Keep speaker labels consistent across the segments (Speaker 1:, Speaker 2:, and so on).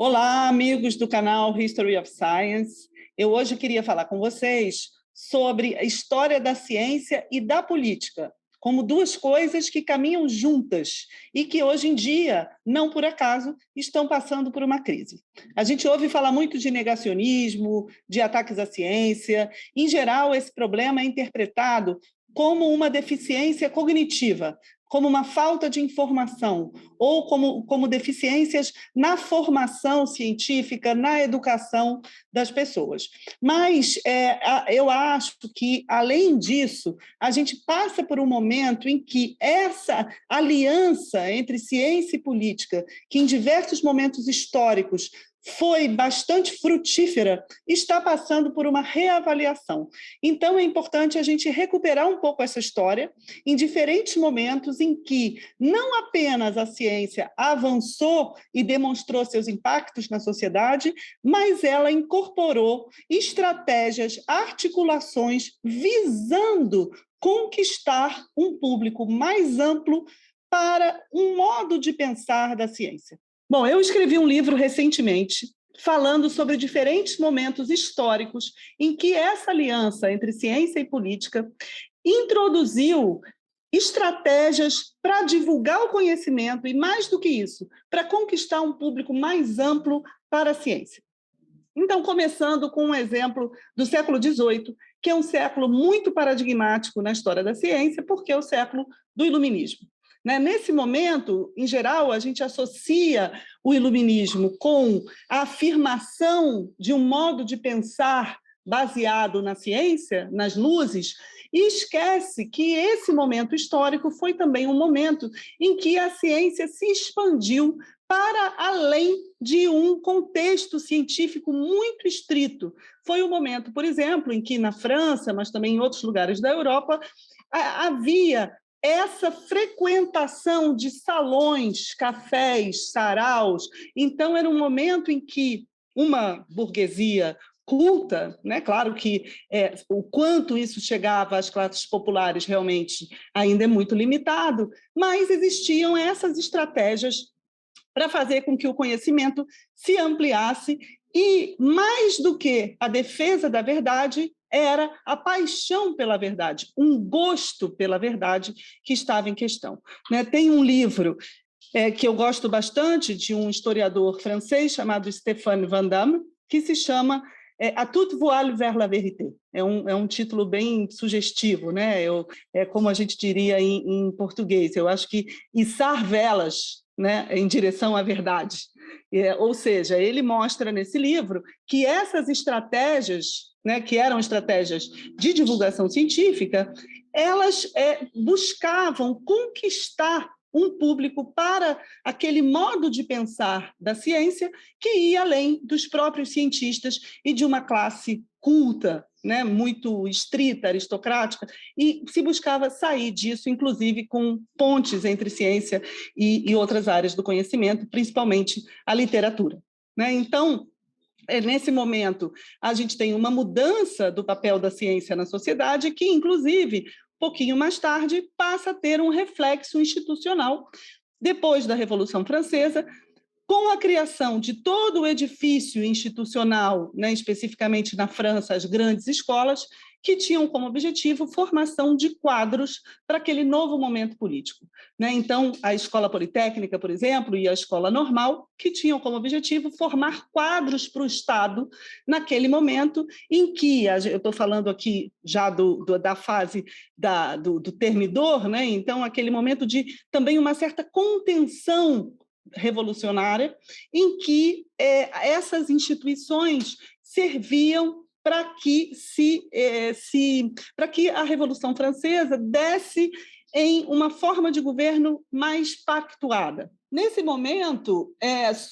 Speaker 1: Olá, amigos do canal History of Science. Eu hoje queria falar com vocês sobre a história da ciência e da política, como duas coisas que caminham juntas e que hoje em dia, não por acaso, estão passando por uma crise. A gente ouve falar muito de negacionismo, de ataques à ciência. Em geral, esse problema é interpretado como uma deficiência cognitiva, como uma falta de informação, ou como deficiências na formação científica, na educação das pessoas. Mas eu acho que, além disso, a gente passa por um momento em que essa aliança entre ciência e política, que em diversos momentos históricos foi bastante frutífera, está passando por uma reavaliação. Então, é importante a gente recuperar um pouco essa história em diferentes momentos em que não apenas a ciência avançou e demonstrou seus impactos na sociedade, mas ela incorporou estratégias, articulações visando conquistar um público mais amplo para um modo de pensar da ciência. Bom, eu escrevi um livro recentemente falando sobre diferentes momentos históricos em que essa aliança entre ciência e política introduziu estratégias para divulgar o conhecimento e, mais do que isso, para conquistar um público mais amplo para a ciência. Então, começando com um exemplo do século XVIII, que é um século muito paradigmático na história da ciência, porque é o século do Iluminismo. Nesse momento, em geral, a gente associa o iluminismo com a afirmação de um modo de pensar baseado na ciência, nas luzes, e esquece que esse momento histórico foi também um momento em que a ciência se expandiu para além de um contexto científico muito estrito. Foi um momento, por exemplo, em que na França, mas também em outros lugares da Europa, havia essa frequentação de salões, cafés, saraus. Então, era um momento em que uma burguesia culta, né? Claro que o quanto isso chegava às classes populares realmente ainda é muito limitado, mas existiam essas estratégias para fazer com que o conhecimento se ampliasse e, mais do que a defesa da verdade, era a paixão pela verdade, um gosto pela verdade que estava em questão. Tem um livro que eu gosto bastante, de um historiador francês chamado Stéphane Van Damme, que se chama A toute voile vers la vérité. É um título bem sugestivo, né? É como a gente diria em português, eu acho que içar velas, né, em direção à verdade. Ou seja, ele mostra nesse livro que essas estratégias, né, que eram estratégias de divulgação científica, elas buscavam conquistar um público para aquele modo de pensar da ciência que ia além dos próprios cientistas e de uma classe culta, né, muito estrita, aristocrática, e se buscava sair disso, inclusive com pontes entre ciência e outras áreas do conhecimento, principalmente a literatura. Então, nesse momento, a gente tem uma mudança do papel da ciência na sociedade que, inclusive, pouquinho mais tarde, passa a ter um reflexo institucional. Depois da Revolução Francesa, com a criação de todo o edifício institucional, né, especificamente na França, as grandes escolas, que tinham como objetivo formação de quadros para aquele novo momento político. Então, a Escola Politécnica, por exemplo, e a Escola Normal, que tinham como objetivo formar quadros para o Estado naquele momento em que, eu estou falando aqui já da fase do termidor, então, aquele momento de também uma certa contenção revolucionária, em que essas instituições serviam para que para que a Revolução Francesa desse em uma forma de governo mais pactuada. Nesse momento,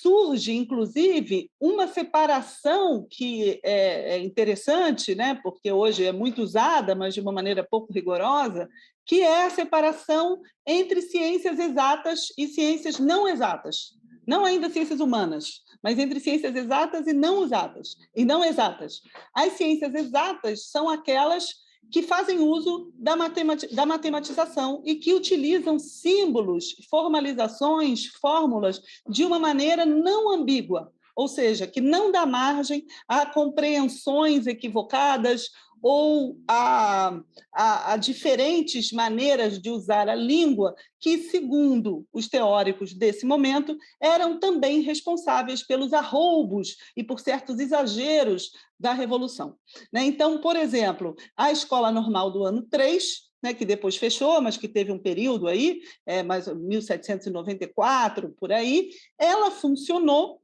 Speaker 1: surge, inclusive, uma separação que é interessante, né, porque hoje é muito usada, mas de uma maneira pouco rigorosa, que é a separação entre ciências exatas e ciências não exatas. Não ainda ciências humanas, mas entre ciências exatas e não exatas. As ciências exatas são aquelas que fazem uso da matematização e que utilizam símbolos, formalizações, fórmulas de uma maneira não ambígua. ou seja, que não dá margem a compreensões equivocadas ou a diferentes maneiras de usar a língua que, segundo os teóricos desse momento, eram também responsáveis pelos arroubos e por certos exageros da Revolução. Então, por exemplo, a Escola Normal do ano 3, que depois fechou, mas que teve um período aí, mais 1794, por aí, ela funcionou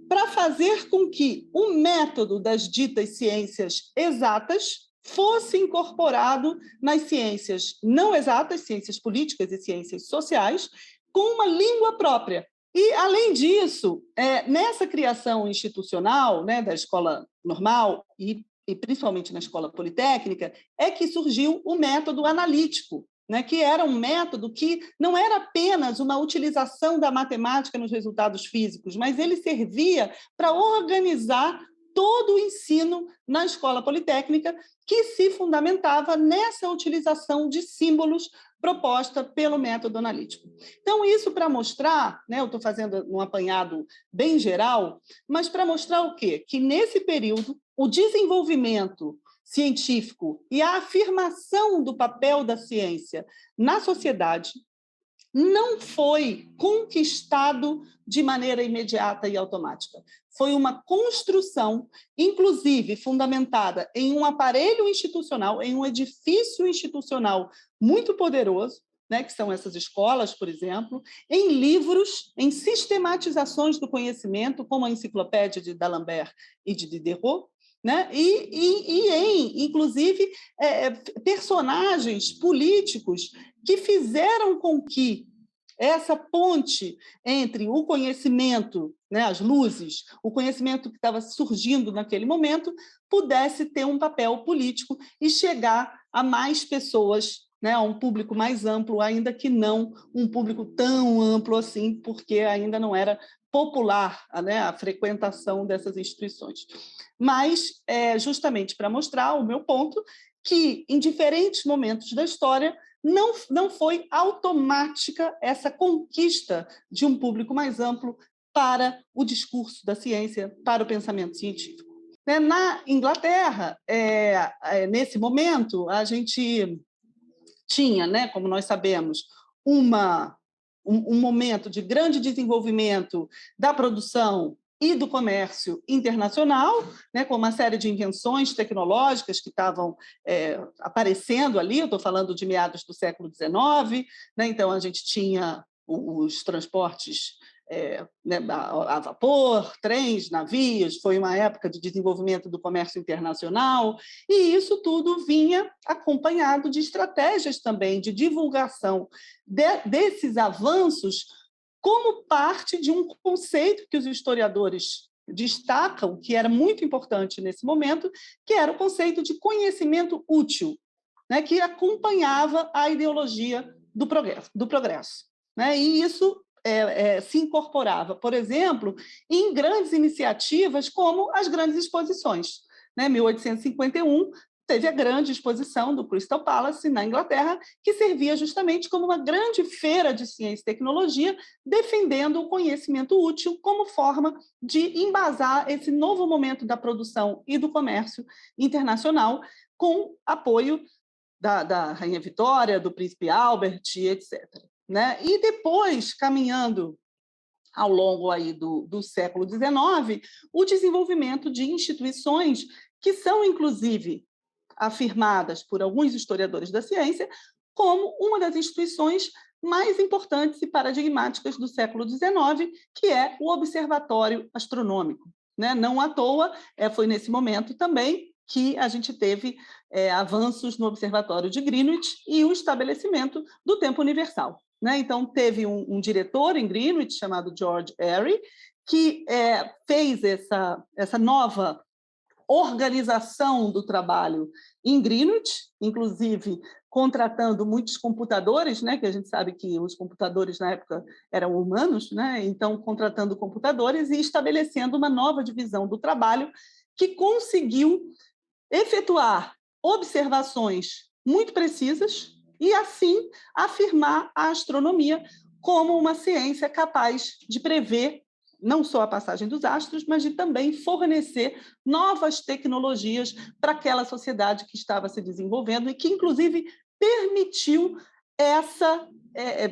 Speaker 1: para fazer com que o método das ditas ciências exatas fosse incorporado nas ciências não exatas, ciências políticas e ciências sociais, com uma língua própria. E, além disso, nessa criação institucional, da escola normal e principalmente na escola politécnica, é que surgiu o método analítico, que era um método que não era apenas uma utilização da matemática nos resultados físicos, mas ele servia para organizar todo o ensino na escola politécnica, que se fundamentava nessa utilização de símbolos proposta pelo método analítico. Então, isso para mostrar, eu estou fazendo um apanhado bem geral, mas para mostrar o quê? Que nesse período, o desenvolvimento científico e a afirmação do papel da ciência na sociedade não foi conquistado de maneira imediata e automática. Foi uma construção, inclusive fundamentada em um aparelho institucional, em um edifício institucional muito poderoso, que são essas escolas, por exemplo, em livros, em sistematizações do conhecimento, como a enciclopédia de D'Alembert e de Diderot, e inclusive, personagens políticos que fizeram com que essa ponte entre o conhecimento, as luzes, o conhecimento que estava surgindo naquele momento, pudesse ter um papel político e chegar a mais pessoas, a um público mais amplo, ainda que não um público tão amplo assim, porque ainda não era popular a frequentação dessas instituições. Mas, justamente para mostrar o meu ponto, que em diferentes momentos da história não foi automática essa conquista de um público mais amplo para o discurso da ciência, para o pensamento científico. Na Inglaterra, nesse momento, a gente tinha, como nós sabemos, um momento de grande desenvolvimento da produção e do comércio internacional, com uma série de invenções tecnológicas que estavam aparecendo ali. Eu estou falando de meados do século XIX, então a gente tinha os transportes a vapor, trens, navios, foi uma época de desenvolvimento do comércio internacional, e isso tudo vinha acompanhado de estratégias também de divulgação desses avanços como parte de um conceito que os historiadores destacam, que era muito importante nesse momento, que era o conceito de conhecimento útil, que acompanhava a ideologia do progresso. E isso se incorporava, por exemplo, em grandes iniciativas como as grandes exposições. Em 1851, teve a grande exposição do Crystal Palace, na Inglaterra, que servia justamente como uma grande feira de ciência e tecnologia, defendendo o conhecimento útil como forma de embasar esse novo momento da produção e do comércio internacional, com apoio da Rainha Vitória, do Príncipe Albert, etc. E depois, caminhando ao longo aí do século XIX, o desenvolvimento de instituições que são, inclusive, afirmadas por alguns historiadores da ciência como uma das instituições mais importantes e paradigmáticas do século XIX, que é o Observatório Astronômico. Não à toa, foi nesse momento também que a gente teve avanços no Observatório de Greenwich e o estabelecimento do tempo universal. Então, teve um diretor em Greenwich, chamado George Airy, que fez essa nova organização do trabalho em Greenwich, inclusive contratando muitos computadores, que a gente sabe que os computadores na época eram humanos, então contratando computadores e estabelecendo uma nova divisão do trabalho que conseguiu efetuar observações muito precisas e, assim, afirmar a astronomia como uma ciência capaz de prever não só a passagem dos astros, mas de também fornecer novas tecnologias para aquela sociedade que estava se desenvolvendo e que, inclusive, permitiu essa,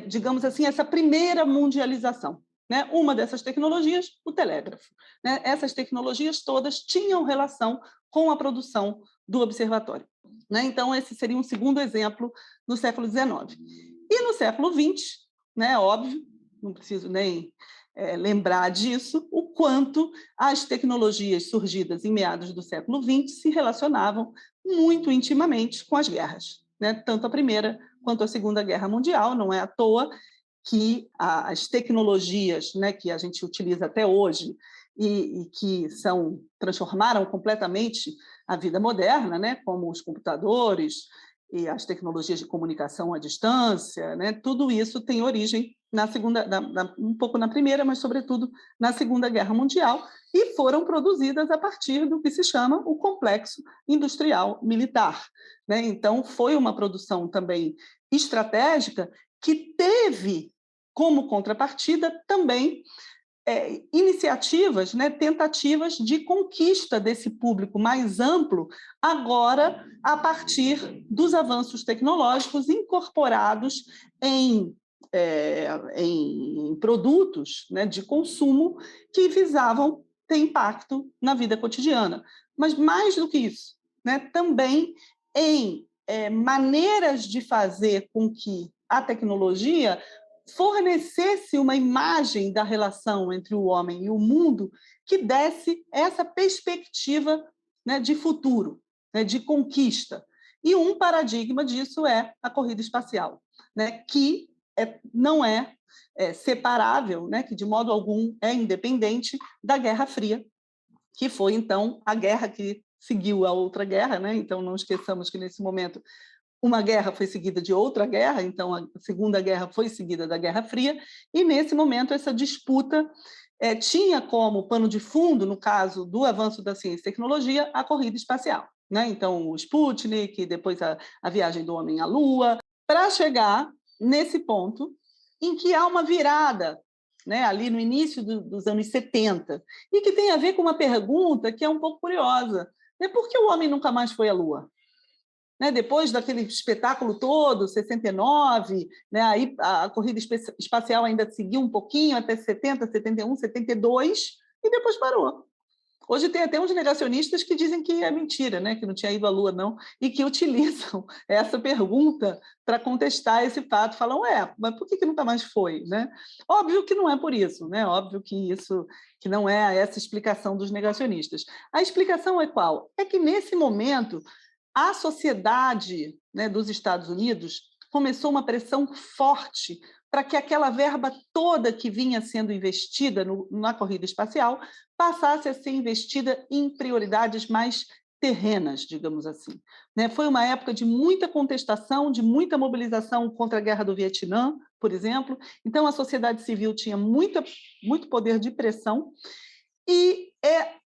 Speaker 1: digamos assim, essa primeira mundialização. Né? Uma dessas tecnologias, o telégrafo. Né? Essas tecnologias todas tinham relação com a produção do observatório. Né? Então, esse seria um segundo exemplo no século XIX. E no século XX, né, óbvio, não preciso nem lembrar disso, o quanto as tecnologias surgidas em meados do século XX se relacionavam muito intimamente com as guerras, né? Tanto a Primeira quanto a Segunda Guerra Mundial. Não é à toa que as tecnologias, né, que a gente utiliza até hoje e que transformaram completamente a vida moderna, né, como os computadores e as tecnologias de comunicação à distância, né, tudo isso tem origem um pouco na Primeira, mas, sobretudo, na Segunda Guerra Mundial, e foram produzidas a partir do que se chama o complexo industrial militar. Né? Então, foi uma produção também estratégica que teve como contrapartida também iniciativas, né, tentativas de conquista desse público mais amplo, agora a partir dos avanços tecnológicos incorporados em produtos, né, de consumo que visavam ter impacto na vida cotidiana. Mas, mais do que isso, né, também em maneiras de fazer com que a tecnologia fornecesse uma imagem da relação entre o homem e o mundo que desse essa perspectiva, né, de futuro, né, de conquista. E um paradigma disso é a corrida espacial, né, que não é separável, né, que de modo algum é independente da Guerra Fria, que foi, então, a guerra que seguiu a outra guerra. Né? Então, não esqueçamos que, nesse momento, uma guerra foi seguida de outra guerra, então a Segunda Guerra foi seguida da Guerra Fria, e, nesse momento, essa disputa tinha como pano de fundo, no caso do avanço da ciência e tecnologia, a corrida espacial. Né? Então, o Sputnik, depois a viagem do homem à Lua, para chegar nesse ponto em que há uma virada, né, ali no início dos anos 70, e que tem a ver com uma pergunta que é um pouco curiosa. Né? Por que o homem nunca mais foi à Lua? Né, depois daquele espetáculo todo, 69, né, aí a corrida espacial ainda seguiu um pouquinho até 70, 71, 72, e depois parou. Hoje tem até uns negacionistas que dizem que é mentira, né, que não tinha ido à Lua, não, e que utilizam essa pergunta para contestar esse fato. Falam, mas por que nunca mais foi? Né? Óbvio que não é por isso, né? Óbvio que não é essa explicação dos negacionistas. A explicação é qual? É que, nesse momento, a sociedade, né, dos Estados Unidos começou uma pressão forte para que aquela verba toda que vinha sendo investida na corrida espacial passasse a ser investida em prioridades mais terrenas, digamos assim. Né? Foi uma época de muita contestação, de muita mobilização contra a Guerra do Vietnã, por exemplo. Então, a sociedade civil tinha muito poder de pressão e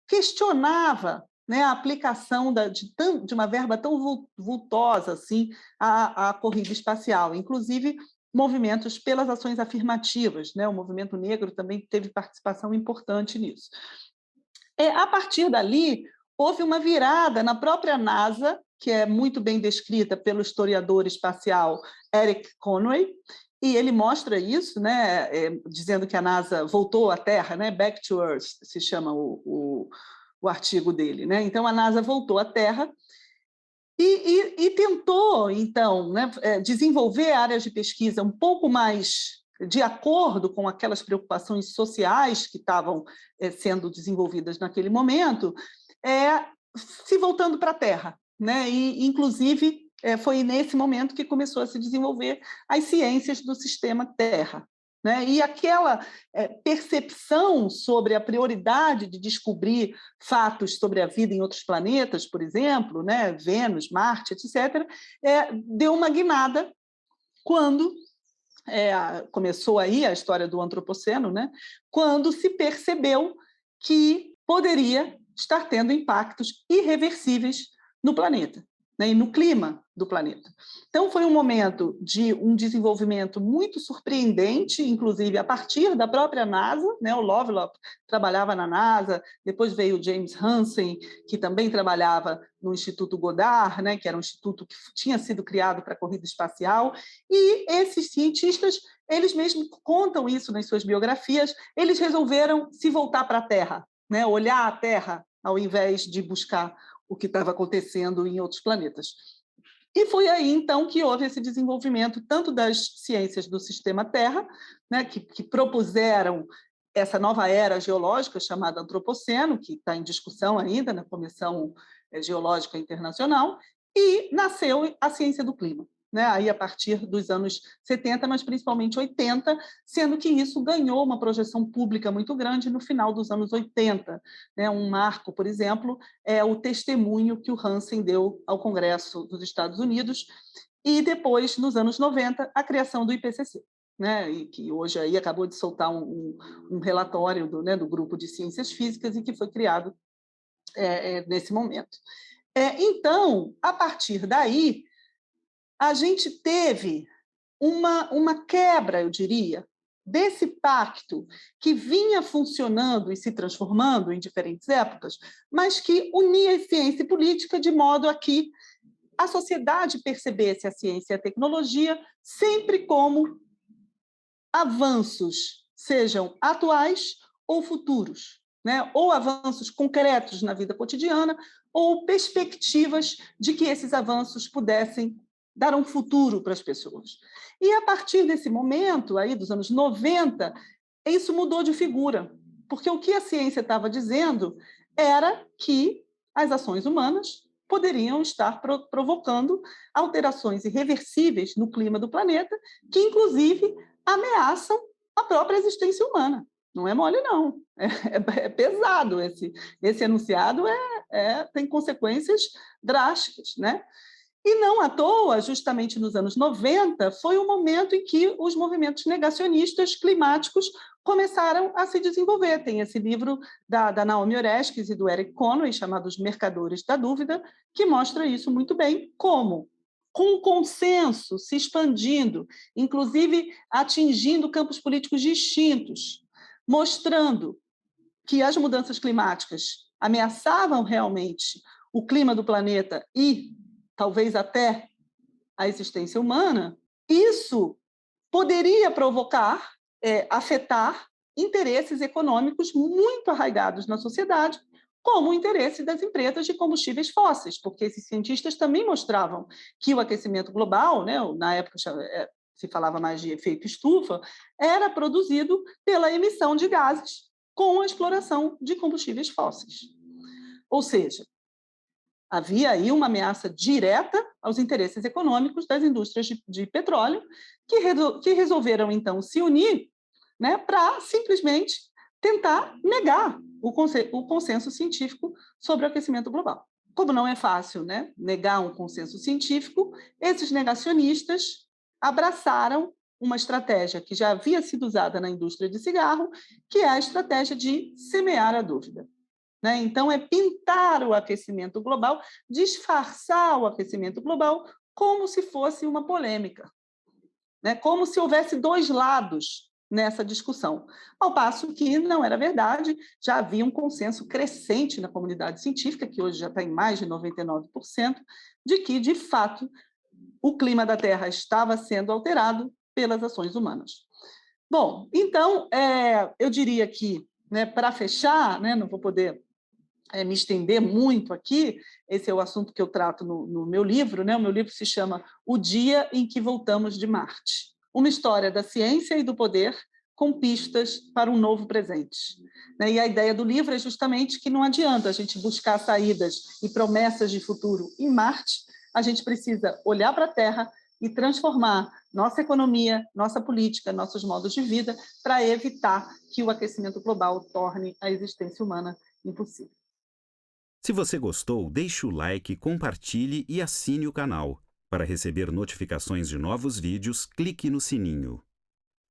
Speaker 1: questionava, né, a aplicação de uma verba tão vultosa assim à corrida espacial, inclusive movimentos pelas ações afirmativas. Né? O movimento negro também teve participação importante nisso. A partir dali, houve uma virada na própria NASA, que é muito bem descrita pelo historiador espacial Eric Conway, e ele mostra isso, né, dizendo que a NASA voltou à Terra, né, Back to Earth, se chama o artigo dele. Né? Então, a NASA voltou à Terra e tentou, então, né, desenvolver áreas de pesquisa um pouco mais de acordo com aquelas preocupações sociais que estavam sendo desenvolvidas naquele momento, se voltando para a Terra. Né? E, inclusive, foi nesse momento que começou a se desenvolver as ciências do sistema Terra. Né? E aquela percepção sobre a prioridade de descobrir fatos sobre a vida em outros planetas, por exemplo, né? Vênus, Marte, etc., deu uma guinada quando começou aí a história do antropoceno, né? Quando se percebeu que poderia estar tendo impactos irreversíveis no planeta. né, e no clima do planeta. Então, foi um momento de um desenvolvimento muito surpreendente, inclusive a partir da própria NASA, né, o Lovelock trabalhava na NASA, depois veio o James Hansen, que também trabalhava no Instituto Goddard, né, que era um instituto que tinha sido criado para a corrida espacial, e esses cientistas, eles mesmos contam isso nas suas biografias, eles resolveram se voltar para a Terra, né, olhar a Terra ao invés de buscar o que estava acontecendo em outros planetas. E foi aí, então, que houve esse desenvolvimento tanto das ciências do sistema Terra, né, que propuseram essa nova era geológica chamada Antropoceno, que está em discussão ainda na Comissão Geológica Internacional, e nasceu a ciência do clima, né? Aí a partir dos anos 70, mas principalmente 80, sendo que isso ganhou uma projeção pública muito grande no final dos anos 80. Né? Um marco, por exemplo, é o testemunho que o Hansen deu ao Congresso dos Estados Unidos, e depois, nos anos 90, a criação do IPCC. Né, e que hoje aí acabou de soltar um relatório do grupo de ciências físicas e que foi criado nesse momento. Então, a partir daí, a gente teve uma quebra, eu diria, desse pacto que vinha funcionando e se transformando em diferentes épocas, mas que unia ciência e política de modo a que a sociedade percebesse a ciência e a tecnologia sempre como avanços, sejam atuais ou futuros, né? Ou avanços concretos na vida cotidiana, ou perspectivas de que esses avanços pudessem dar um futuro para as pessoas. E a partir desse momento, aí dos anos 90, isso mudou de figura, porque o que a ciência estava dizendo era que as ações humanas poderiam estar provocando alterações irreversíveis no clima do planeta, que, inclusive, ameaçam a própria existência humana. Não é mole, não. É pesado. Esse enunciado tem consequências drásticas, né? E não à toa, justamente nos anos 90, foi o momento em que os movimentos negacionistas climáticos começaram a se desenvolver. Tem esse livro da Naomi Oreskes e do Eric Conway, chamado Os Mercadores da Dúvida, que mostra isso muito bem, como, com o consenso se expandindo, inclusive atingindo campos políticos distintos, mostrando que as mudanças climáticas ameaçavam realmente o clima do planeta e talvez até a existência humana, isso poderia provocar, afetar interesses econômicos muito arraigados na sociedade, como o interesse das empresas de combustíveis fósseis, porque esses cientistas também mostravam que o aquecimento global, né, na época se falava mais de efeito estufa, era produzido pela emissão de gases com a exploração de combustíveis fósseis. Ou seja, havia aí uma ameaça direta aos interesses econômicos das indústrias de petróleo, que resolveram, então, se unir, né, para simplesmente tentar negar o consenso científico sobre o aquecimento global. Como não é fácil, né, negar um consenso científico, esses negacionistas abraçaram uma estratégia que já havia sido usada na indústria de cigarro, que é a estratégia de semear a dúvida. Né? Então, é pintar o aquecimento global, disfarçar o aquecimento global como se fosse uma polêmica, né? Como se houvesse dois lados nessa discussão. Ao passo que não era verdade, já havia um consenso crescente na comunidade científica, que hoje já está em mais de 99%, de que, de fato, o clima da Terra estava sendo alterado pelas ações humanas. Bom, então, eu diria que, né, para fechar, né, não vou poder me estender muito aqui, esse é o assunto que eu trato no meu livro, né? O meu livro se chama O Dia em que Voltamos de Marte, uma história da ciência e do poder com pistas para um novo presente. Né? E a ideia do livro é justamente que não adianta a gente buscar saídas e promessas de futuro em Marte, a gente precisa olhar para a Terra e transformar nossa economia, nossa política, nossos modos de vida para evitar que o aquecimento global torne a existência humana impossível.
Speaker 2: Se você gostou, deixe o like, compartilhe e assine o canal. Para receber notificações de novos vídeos, clique no sininho.